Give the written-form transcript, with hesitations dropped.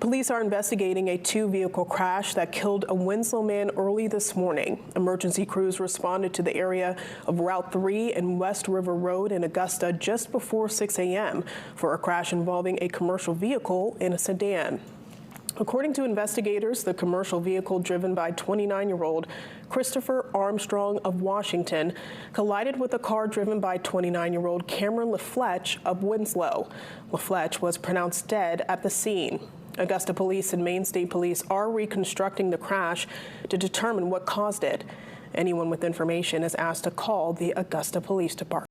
Police are investigating a two-vehicle crash that killed a Winslow man early this morning. Emergency crews responded to the area of Route 3 and West River Road in Augusta just before 6 a.m. for a crash involving a commercial vehicle and a sedan. According to investigators, the commercial vehicle driven by 29-year-old Christopher Armstrong of Washington collided with a car driven by 29-year-old Cameron LaFletch of Winslow. LaFletch was pronounced dead at the scene. Augusta Police and Maine State Police are reconstructing the crash to determine what caused it. Anyone with information is asked to call the Augusta Police Department.